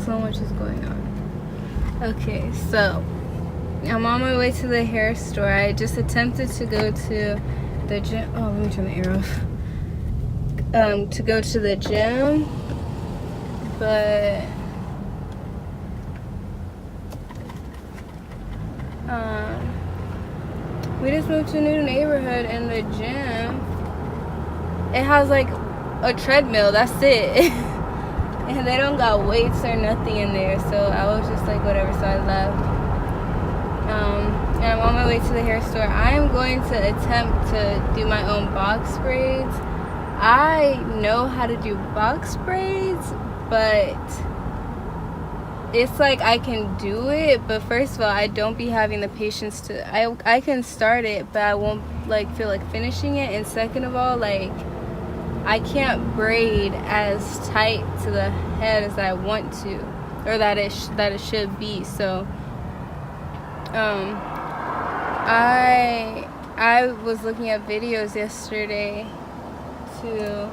So much is going on. Okay, so I'm on my way to the hair store. I just attempted to go to the gym. Oh, let me turn the air off. To go to the gym, but we just moved to a new neighborhood, and the gym, it has like a treadmill. That's it. And they don't got weights or nothing in there, so I was just like, whatever, so I left. And I'm on my way to the hair store. I am going to attempt to do my own box braids. I know how to do box braids, but it's like I can do it, but first of all, I don't be having the patience to, I can start it, but I won't like feel like finishing it. And second of all, like, I can't braid as tight to the head as I want to, or that it should be. So I was looking at videos yesterday to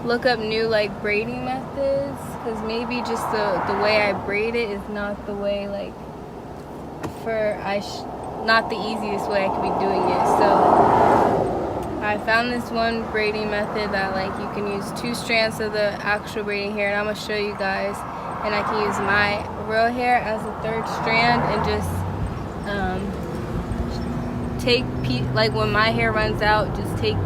look up new like braiding methods, because maybe just the way I braid it is not the way, like, not the easiest way I could be doing it. So I found this one braiding method that like you can use 2 strands of the actual braiding hair, and I'm gonna show you guys. And I can use my real hair as a 3rd strand and just take like when my hair runs out, just take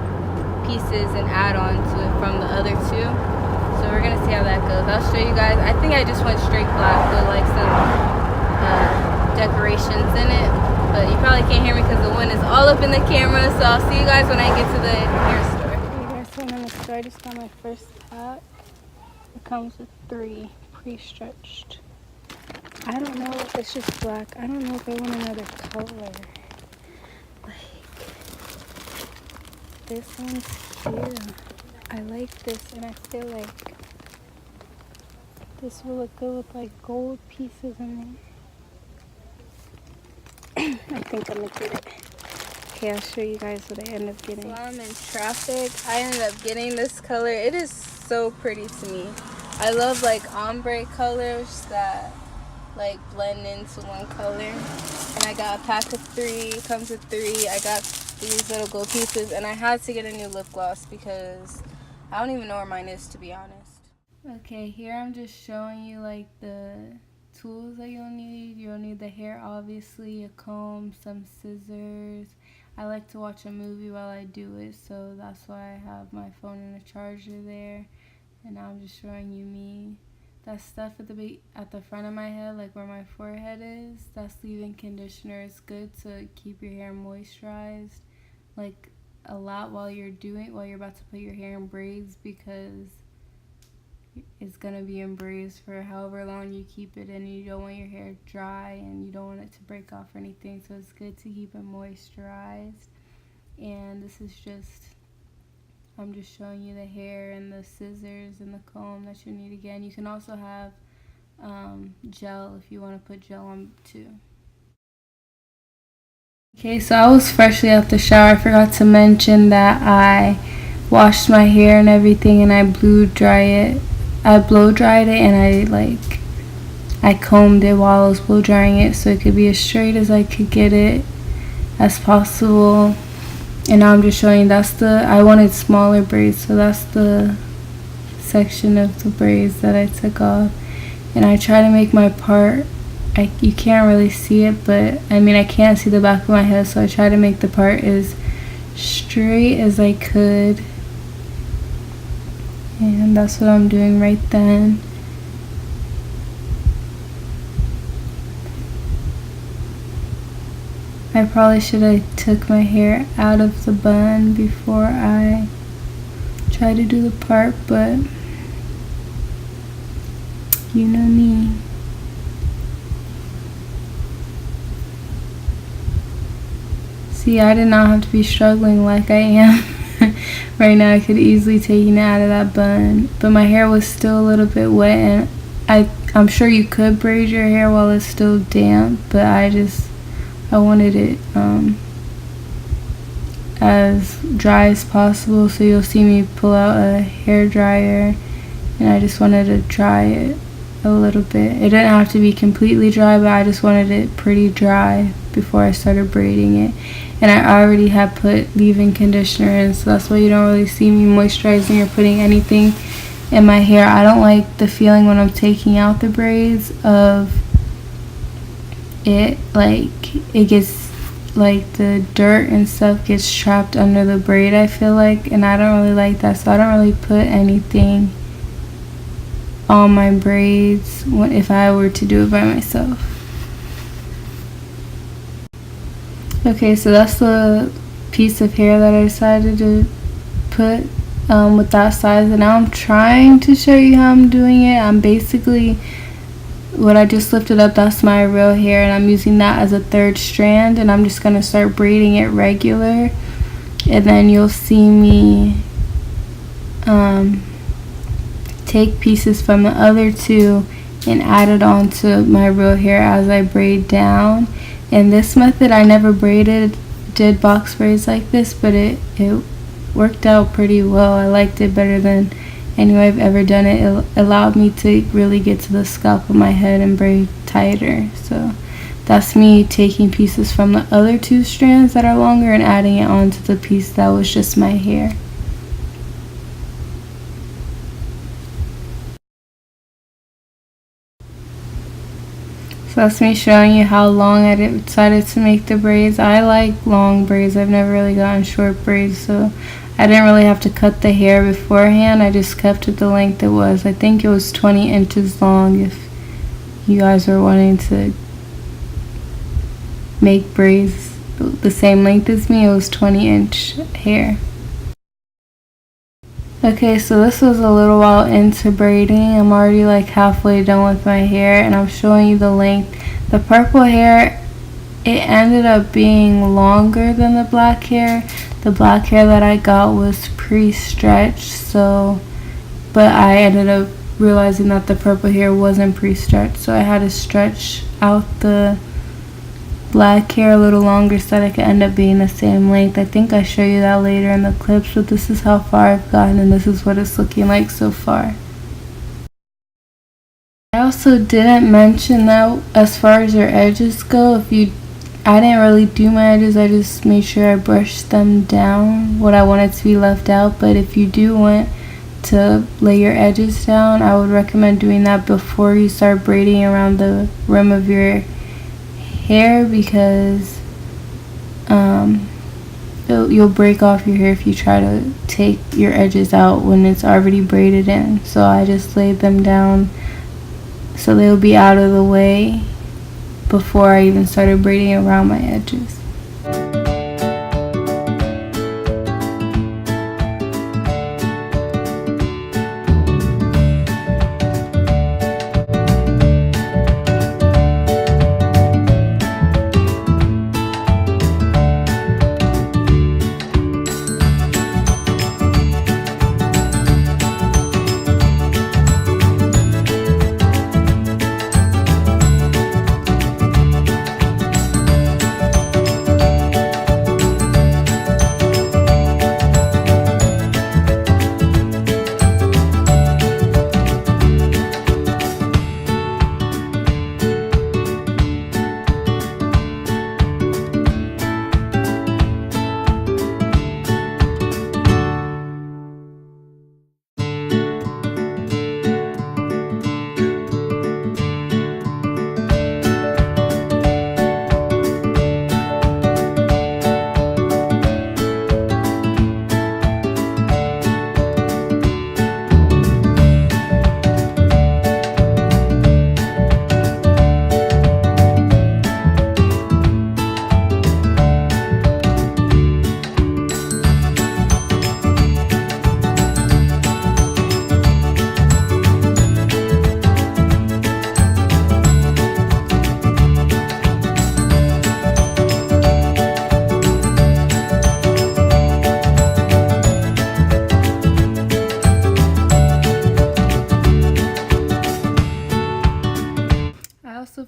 pieces and add on to it from the other 2. So we're gonna see how that goes. I'll show you guys. I think I just went straight black with like some decorations in it, but you probably can't hear me because the wind is all up in the camera. So I'll see you guys when I get to the hair store. Okay guys, so I'm in the store. I just got my first pack. It comes with 3 pre-stretched. I don't know if it's just black. I don't know if I want another color. This one's cute. I like this, and I feel like this will look good with like gold pieces in there. I think I'm gonna get it. Okay, I'll show you guys what I end up getting. So I'm in traffic. I ended up getting this color. It is so pretty to me. I love like ombre colors that like blend into one color. And I got a pack of 3. It comes with 3. I got these little gold pieces, and I had to get a new lip gloss because I don't even know where mine is, to be honest. Okay, here I'm just showing you like the tools that you'll need. You'll need the hair, obviously, a comb, some scissors. I like to watch a movie while I do it, so that's why I have my phone and a charger there. And now I'm just showing you me. That stuff at the front of my head, like where my forehead is, that's leave-in conditioner. It's good to keep your hair moisturized, like a lot while you're about to put your hair in braids, because it's gonna be in braids for however long you keep it, and you don't want your hair dry and you don't want it to break off or anything. So it's good to keep it moisturized. And this is just, I'm just showing you the hair and the scissors and the comb that you need. Again, you can also have gel if you want to put gel on too. Okay, so I was freshly out the shower. I forgot to mention that I washed my hair and everything, and I blow dried it, and I combed it while I was blow drying it so it could be as straight as I could get it as possible. And now I'm just showing, I wanted smaller braids, so that's the section of the braids that I took off. And I try to make my part, you can't really see it, but I mean I can't see the back of my head, so I try to make the part as straight as I could. And that's what I'm doing right then. I probably should have took my hair out of the bun before I try to do the part, but you know me. See, I did not have to be struggling like I am right now. I could easily take it out of that bun, but my hair was still a little bit wet, and I'm sure you could braid your hair while it's still damp, but I wanted it as dry as possible. So you'll see me pull out a hair dryer, and I just wanted to dry it a little bit. It didn't have to be completely dry, but I just wanted it pretty dry before I started braiding it. And I already had put leave-in conditioner in, so that's why you don't really see me moisturizing or putting anything in my hair. I don't like the feeling when I'm taking out the braids of it, like it gets, like the dirt and stuff gets trapped under the braid, I feel like, and I don't really like that, so I don't really put anything on my braids if I were to do it by myself. Okay, so that's the piece of hair that I decided to put with that size, and now I'm trying to show you how I'm doing it. I'm basically, what I just lifted up, that's my real hair, and I'm using that as a third strand, and I'm just going to start braiding it regular, and then you'll see me take pieces from the other two and add it onto my real hair as I braid down. In this method, I never did box braids like this, but it worked out pretty well. I liked it better than any way I've ever done it. It allowed me to really get to the scalp of my head and braid tighter. So that's me taking pieces from the other two strands that are longer and adding it onto the piece that was just my hair. So that's me showing you how long I decided to make the braids. I like long braids. I've never really gotten short braids, so I didn't really have to cut the hair beforehand. I just kept it the length it was. I think it was 20 inches long if you guys are wanting to make braids the same length as me. It was 20-inch hair. Okay, so this was a little while into braiding. I'm already like halfway done with my hair, and I'm showing you the length. The purple hair, it ended up being longer than the black hair. The black hair that I got was pre-stretched, so, but I ended up realizing that the purple hair wasn't pre-stretched, so I had to stretch out the black hair a little longer so that it could end up being the same length. I think I show you that later in the clips, but this is how far I've gotten, and this is what it's looking like so far. I also didn't mention that as far as your edges go, I didn't really do my edges, I just made sure I brushed them down, what I wanted to be left out. But if you do want to lay your edges down, I would recommend doing that before you start braiding around the rim of your hair, because you'll break off your hair if you try to take your edges out when it's already braided in. So I just laid them down so they'll be out of the way before I even started braiding around my edges.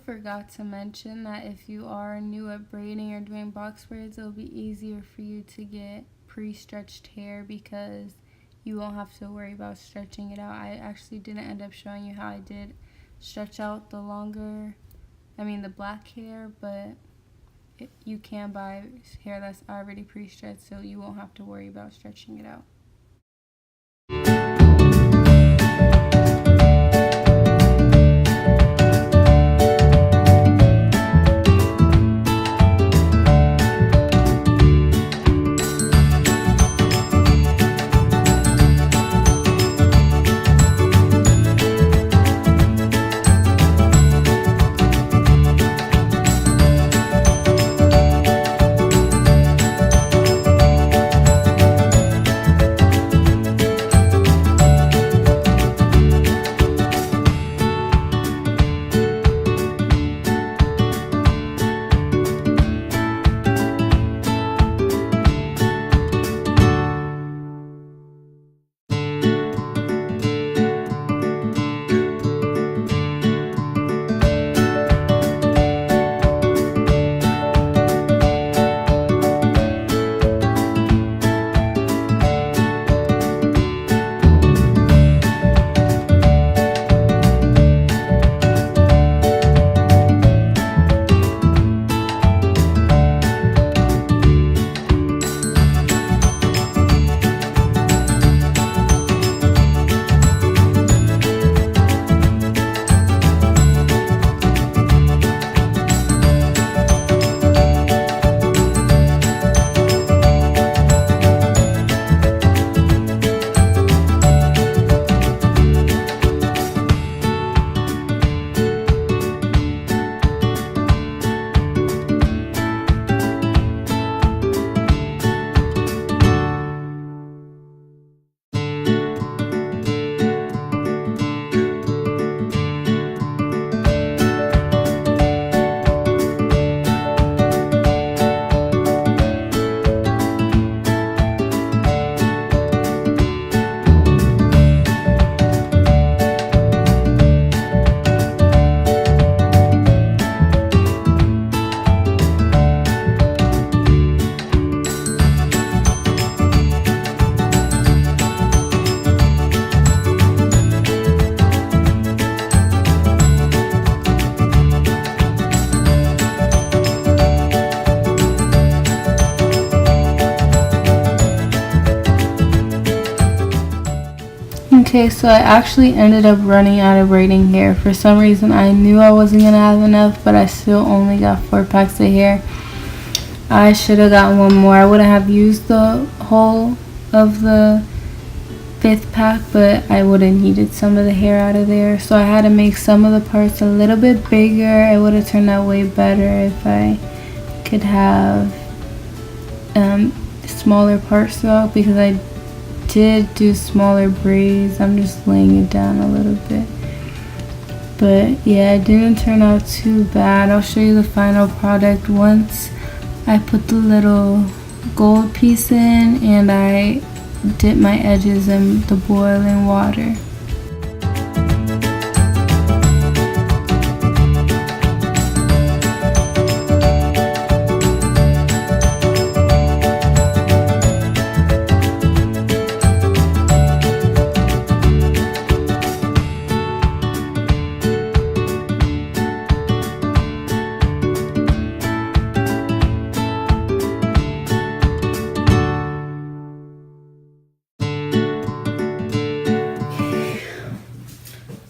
Forgot to mention that if you are new at braiding or doing box braids, it'll be easier for you to get pre-stretched hair because you won't have to worry about stretching it out. I actually didn't end up showing you how I did stretch out the the black hair, but you can buy hair that's already pre-stretched, so you won't have to worry about stretching it out. Okay, so I actually ended up running out of braiding hair. For some reason, I knew I wasn't going to have enough, but I still only got 4 packs of hair. I should have gotten one more. I wouldn't have used the whole of the 5th pack, but I would have needed some of the hair out of there. So I had to make some of the parts a little bit bigger. It would have turned out way better if I could have smaller parts though, because I did do smaller braids. I'm just laying it down a little bit, but yeah, it didn't turn out too bad. I'll show you the final product once I put the little gold piece in and I dip my edges in the boiling water.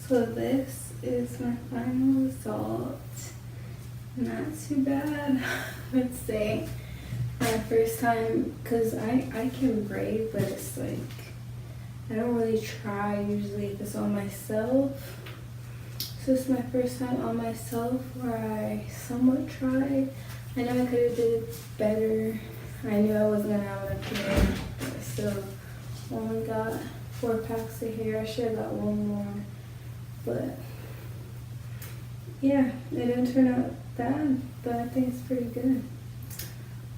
So this is my final result. Not too bad, I would say. My first time, because I can braid, but it's like, I don't really try usually if it's on myself. So it's my first time on myself where I somewhat tried. I know I could have did it better. I knew I wasn't going to have enough hair, but I still only got 4 packs of hair. I should have got one more. But yeah, it didn't turn out bad, but I think it's pretty good.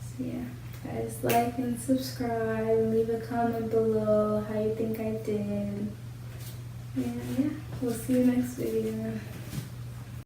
So yeah, guys, like and subscribe and leave a comment below how you think I did. And yeah, we'll see you next video.